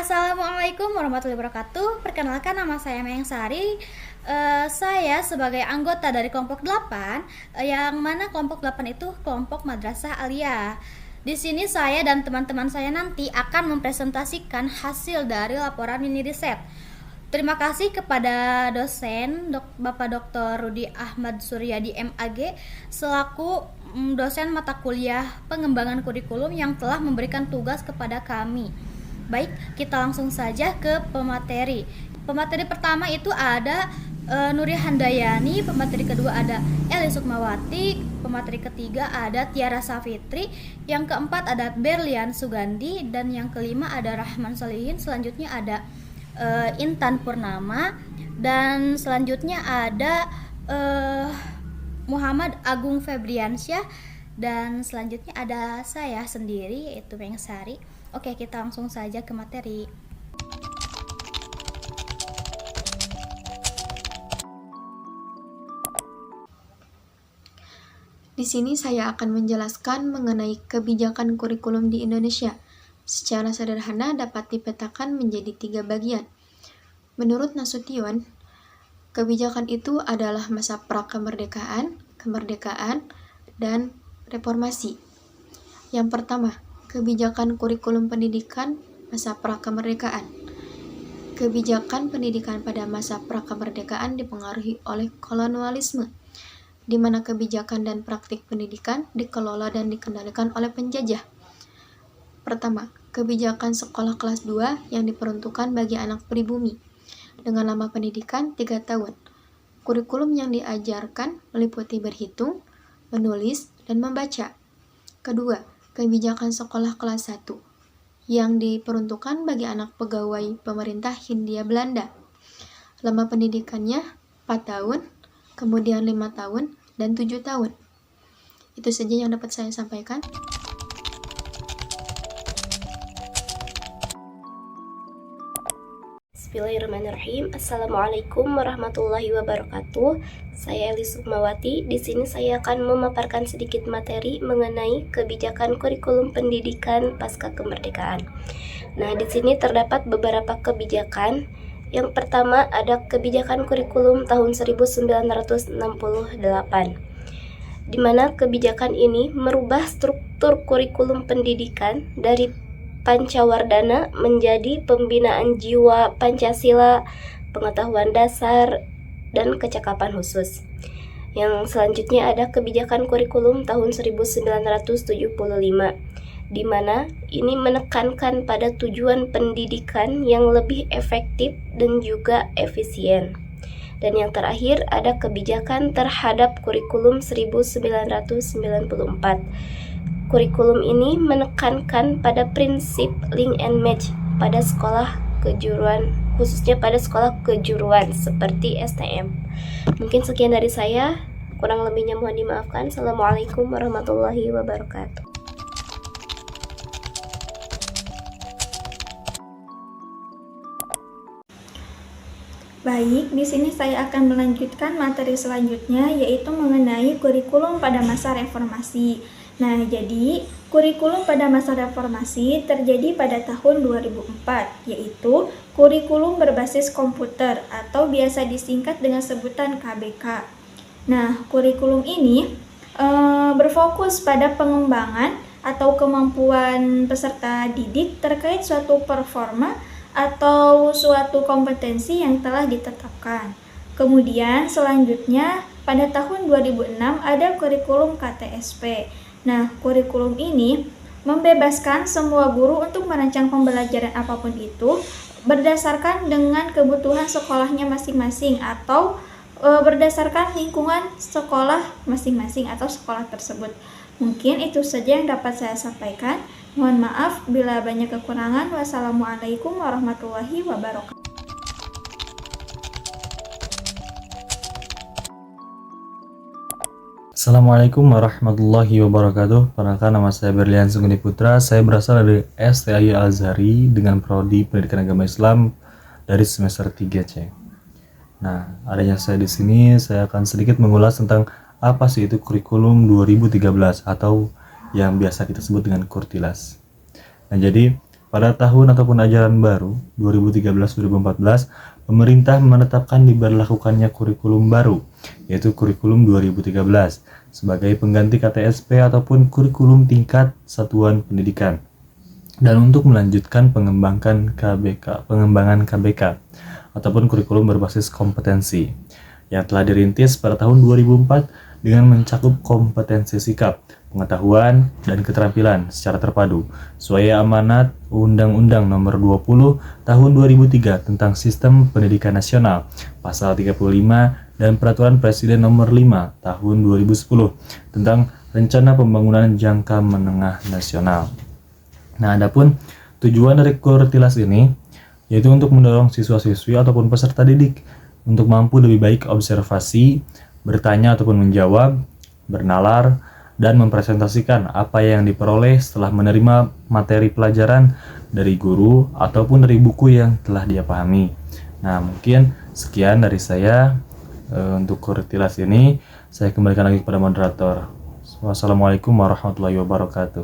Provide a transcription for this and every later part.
Assalamualaikum warahmatullahi wabarakatuh. Perkenalkan, nama saya Mayang Sari. Saya sebagai anggota dari kelompok 8, yang mana kelompok 8 itu kelompok Madrasah Aliyah. Di sini saya dan teman-teman saya nanti akan mempresentasikan hasil dari laporan mini riset. Terima kasih kepada dosen Bapak Dr. Rudi Ahmad Suryadi MAG selaku dosen mata kuliah pengembangan kurikulum yang telah memberikan tugas kepada kami. Baik, kita langsung saja ke pemateri. Pemateri pertama itu ada Nuri Handayani, pemateri kedua ada Eli Sukmawati, pemateri ketiga ada Tiara Safitri, yang keempat ada Berlian Sugandi, dan yang kelima ada Rahman Solihin. Selanjutnya ada Intan Purnama, dan selanjutnya ada Muhammad Agung Febriansyah, dan selanjutnya ada saya sendiri yaitu Mayang Sari. Oke, kita langsung saja ke materi. Di sini saya akan menjelaskan mengenai kebijakan kurikulum di Indonesia. Secara sederhana dapat dipetakan menjadi 3 bagian. Menurut Nasution, kebijakan itu adalah masa prakemerdekaan, kemerdekaan, dan reformasi. Yang pertama, kebijakan kurikulum pendidikan masa prakemerdekaan. Kebijakan pendidikan pada masa prakemerdekaan dipengaruhi oleh kolonialisme, di mana kebijakan dan praktik pendidikan dikelola dan dikendalikan oleh penjajah. Pertama, kebijakan sekolah kelas 2 yang diperuntukkan bagi anak pribumi, dengan lama pendidikan 3 tahun. Kurikulum yang diajarkan meliputi berhitung, menulis, dan membaca. Kedua, kebijakan sekolah kelas 1 yang diperuntukkan bagi anak pegawai pemerintah Hindia Belanda. Lama pendidikannya 4 tahun, kemudian 5 tahun, dan 7 tahun. Itu saja yang dapat saya sampaikan. Bismillahirrahmanirrahim. Assalamualaikum warahmatullahi wabarakatuh. Saya Eli Sukmawati. Di sini saya akan memaparkan sedikit materi mengenai kebijakan kurikulum pendidikan pasca kemerdekaan. Nah, di sini terdapat beberapa kebijakan. Yang pertama ada kebijakan kurikulum tahun 1968, di mana kebijakan ini merubah struktur kurikulum pendidikan dari Pancawardhana menjadi pembinaan jiwa Pancasila, pengetahuan dasar, dan kecakapan khusus. Yang selanjutnya ada kebijakan kurikulum tahun 1975, di mana ini menekankan pada tujuan pendidikan yang lebih efektif dan juga efisien. Dan yang terakhir ada kebijakan terhadap kurikulum 1994. Kurikulum ini menekankan pada prinsip link and match pada sekolah kejuruan, khususnya pada sekolah kejuruan seperti STM. Mungkin sekian dari saya, kurang lebihnya mohon dimaafkan. Assalamualaikum warahmatullahi wabarakatuh. Baik, di sini saya akan melanjutkan materi selanjutnya, yaitu mengenai kurikulum pada masa reformasi. Nah, jadi kurikulum pada masa reformasi terjadi pada tahun 2004, yaitu kurikulum berbasis komputer atau biasa disingkat dengan sebutan KBK. Nah, kurikulum ini berfokus pada pengembangan atau kemampuan peserta didik terkait suatu performa atau suatu kompetensi yang telah ditetapkan. Kemudian selanjutnya pada tahun 2006 ada kurikulum KTSP. Nah, kurikulum ini membebaskan semua guru untuk merancang pembelajaran apapun itu berdasarkan dengan kebutuhan sekolahnya masing-masing atau berdasarkan lingkungan sekolah masing-masing atau sekolah tersebut. Mungkin itu saja yang dapat saya sampaikan. Mohon maaf bila banyak kekurangan. Wassalamualaikum warahmatullahi wabarakatuh. Assalamualaikum warahmatullahi wabarakatuh. Perkenalkan, nama saya Berlian Sugandi Putra. Saya berasal dari STAI Al-Azhari dengan prodi Pendidikan Agama Islam dari semester 3C. Nah, adanya saya di sini, saya akan sedikit mengulas tentang apa sih itu kurikulum 2013 atau yang biasa kita sebut dengan Kurtilas. Nah, jadi pada tahun ataupun ajaran baru 2013-2014, pemerintah menetapkan diberlakukannya kurikulum baru, yaitu kurikulum 2013, sebagai pengganti KTSP ataupun kurikulum tingkat satuan pendidikan. Dan untuk melanjutkan pengembangan KBK ataupun kurikulum berbasis kompetensi yang telah dirintis pada tahun 2004 dengan mencakup kompetensi sikap, pengetahuan, dan keterampilan secara terpadu sesuai amanat Undang-Undang Nomor 20 Tahun 2003 tentang Sistem Pendidikan Nasional, Pasal 35, dan Peraturan Presiden Nomor 5 Tahun 2010 tentang Rencana Pembangunan Jangka Menengah Nasional. Nah, adapun tujuan dari Kurtilas ini yaitu untuk mendorong siswa-siswi ataupun peserta didik untuk mampu lebih baik observasi, bertanya ataupun menjawab, bernalar, dan mempresentasikan apa yang diperoleh setelah menerima materi pelajaran dari guru ataupun dari buku yang telah dia pahami. Nah, mungkin sekian dari saya untuk Kurtilas ini. Saya kembalikan lagi kepada moderator. Wassalamualaikum warahmatullahi wabarakatuh.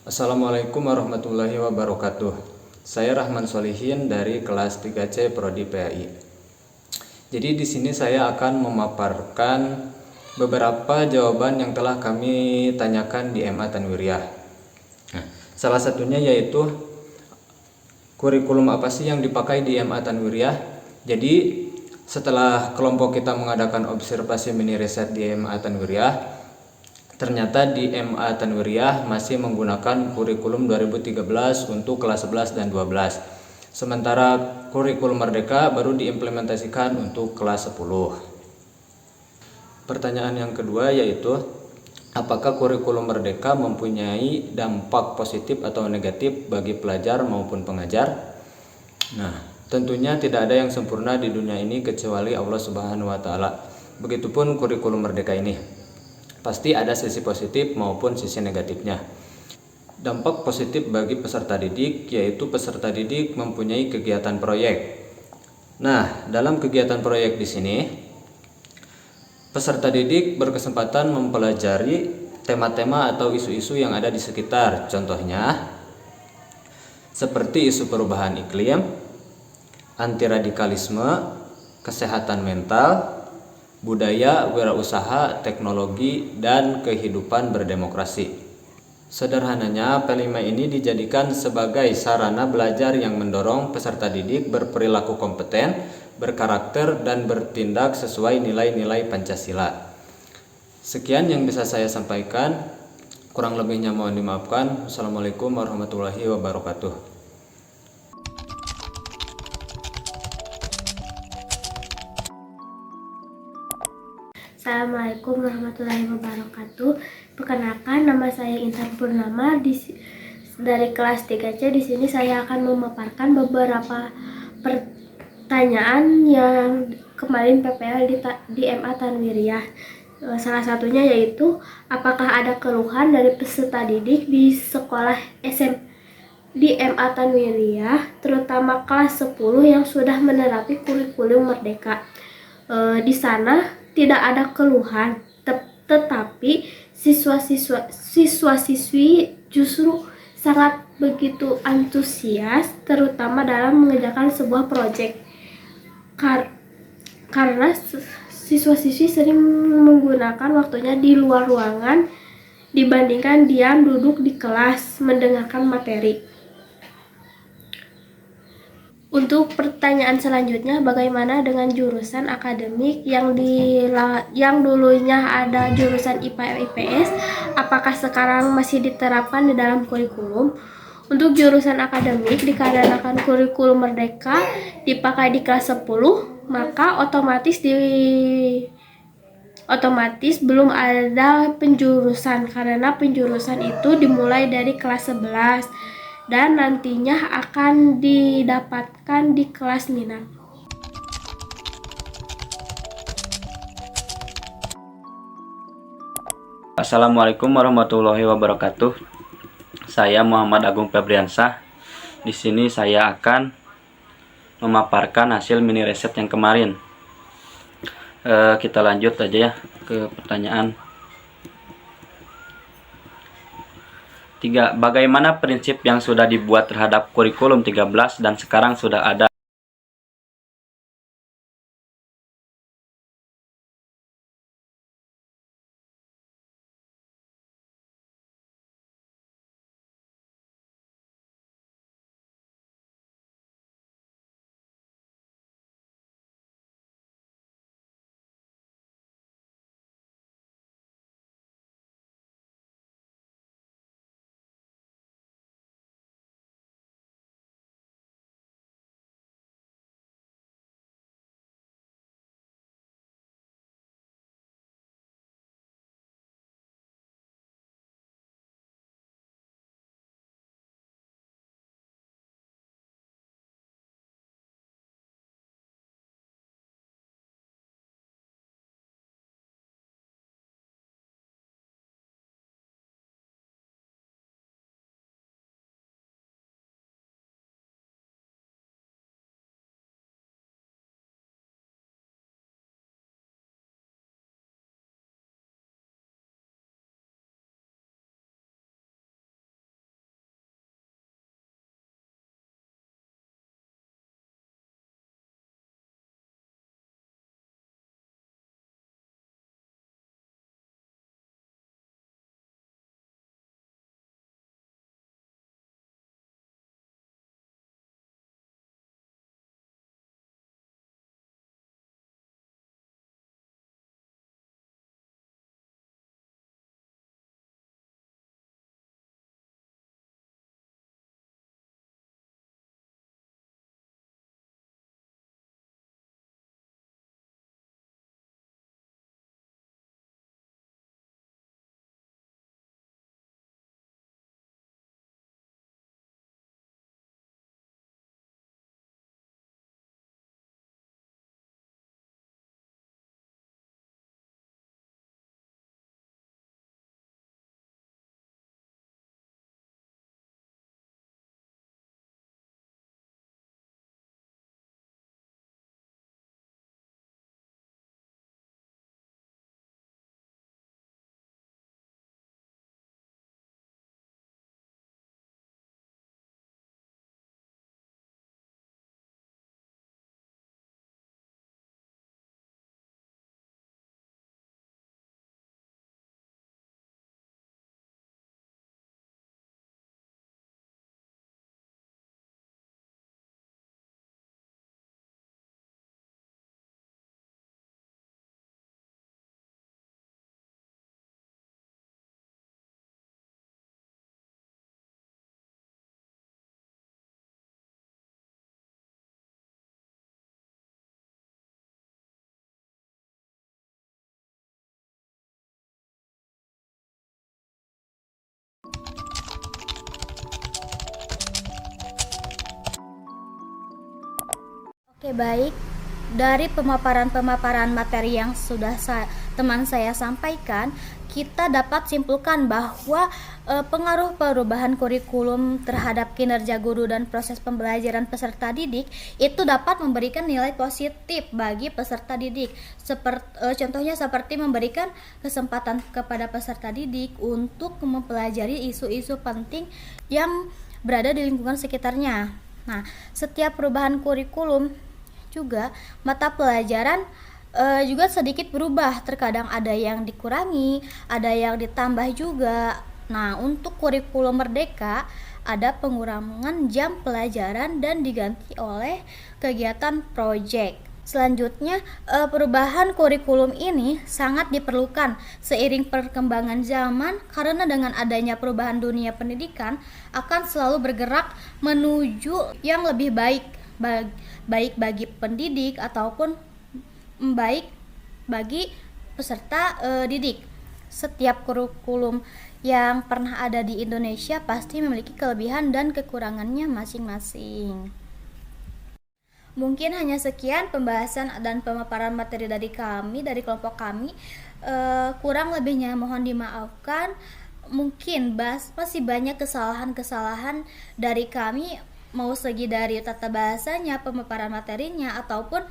Assalamualaikum warahmatullahi wabarakatuh. Saya Rahman Solihin dari kelas 3C Prodi PAI. Jadi di sini saya akan memaparkan beberapa jawaban yang telah kami tanyakan di MA Tanwiriyah. Nah, salah satunya yaitu kurikulum apa sih yang dipakai di MA Tanwiriyah. Jadi setelah kelompok kita mengadakan observasi mini riset di MA Tanwiriyah, ternyata di MA Tanwiriyah masih menggunakan kurikulum 2013 untuk kelas 11 dan 12. Sementara kurikulum Merdeka baru diimplementasikan untuk kelas 10. Pertanyaan yang kedua yaitu, apakah kurikulum Merdeka mempunyai dampak positif atau negatif bagi pelajar maupun pengajar? Nah, tentunya tidak ada yang sempurna di dunia ini kecuali Allah Subhanahu wa taala. Begitupun kurikulum Merdeka ini. Pasti ada sisi positif maupun sisi negatifnya. Dampak positif bagi peserta didik yaitu peserta didik mempunyai kegiatan proyek. Nah, dalam kegiatan proyek di sini, peserta didik berkesempatan mempelajari tema-tema atau isu-isu yang ada di sekitar. Contohnya, seperti isu perubahan iklim, anti radikalisme, kesehatan mental, budaya, wirausaha, teknologi, dan kehidupan berdemokrasi. Sederhananya, P5 ini dijadikan sebagai sarana belajar yang mendorong peserta didik berperilaku kompeten, berkarakter, dan bertindak sesuai nilai-nilai Pancasila. Sekian yang bisa saya sampaikan, kurang lebihnya mohon dimaafkan. Assalamualaikum warahmatullahi wabarakatuh. Assalamualaikum warahmatullahi wabarakatuh. Perkenalkan, nama saya Intan Purnama dari kelas 3C. Di sini saya akan memaparkan beberapa pertanyaan yang kemarin PPL di MA Tanwiriyah. Salah satunya yaitu, apakah ada keluhan dari peserta didik di sekolah di MA Tanwiriyah, terutama kelas 10 yang sudah menerapi kurikulum Merdeka? Di sana tidak ada keluhan, tetapi siswa-siswi justru sangat begitu antusias, terutama dalam mengerjakan sebuah proyek. Karena siswa-siswi sering menggunakan waktunya di luar ruangan dibandingkan diam duduk di kelas mendengarkan materi. Untuk pertanyaan selanjutnya, bagaimana dengan jurusan akademik yang dulunya ada jurusan IPA IPS, apakah sekarang masih diterapkan di dalam kurikulum? Untuk jurusan akademik, dikarenakan kurikulum Merdeka dipakai di kelas 10, maka otomatis belum ada penjurusan, karena penjurusan itu dimulai dari kelas 11 dan nantinya akan didapatkan di kelas minat. Assalamualaikum warahmatullahi wabarakatuh. Saya Muhammad Agung Febriansah. Di sini saya akan memaparkan hasil mini riset yang kemarin. Kita lanjut aja ya ke pertanyaan 3. Bagaimana prinsip yang sudah dibuat terhadap kurikulum 13 dan sekarang sudah ada? Oke, baik. Dari pemaparan-pemaparan materi yang sudah teman saya sampaikan, kita dapat simpulkan bahwa pengaruh perubahan kurikulum terhadap kinerja guru dan proses pembelajaran peserta didik itu dapat memberikan nilai positif bagi peserta didik. Contohnya seperti memberikan kesempatan kepada peserta didik untuk mempelajari isu-isu penting yang berada di lingkungan sekitarnya. Nah, setiap perubahan kurikulum juga mata pelajaran juga sedikit berubah, terkadang ada yang dikurangi, ada yang ditambah juga. Nah, untuk kurikulum merdeka ada pengurangan jam pelajaran dan diganti oleh kegiatan proyek. Selanjutnya, perubahan kurikulum ini sangat diperlukan seiring perkembangan zaman, karena dengan adanya perubahan dunia pendidikan akan selalu bergerak menuju yang lebih baik bagi pendidik ataupun baik bagi peserta didik. Setiap kurikulum yang pernah ada di Indonesia pasti memiliki kelebihan dan kekurangannya masing-masing. Mungkin hanya sekian pembahasan dan pemaparan materi dari kelompok kami. Kurang lebihnya mohon dimaafkan. Mungkin masih banyak kesalahan-kesalahan dari kami, mau segi dari tata bahasanya, pemaparan materinya, ataupun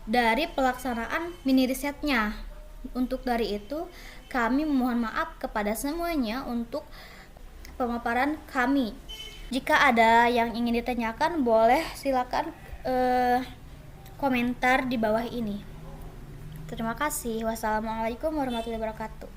dari pelaksanaan mini risetnya. Untuk dari itu, kami memohon maaf kepada semuanya untuk pemaparan kami. Jika ada yang ingin ditanyakan, boleh silakan komentar di bawah ini. Terima kasih. Wassalamualaikum warahmatullahi wabarakatuh.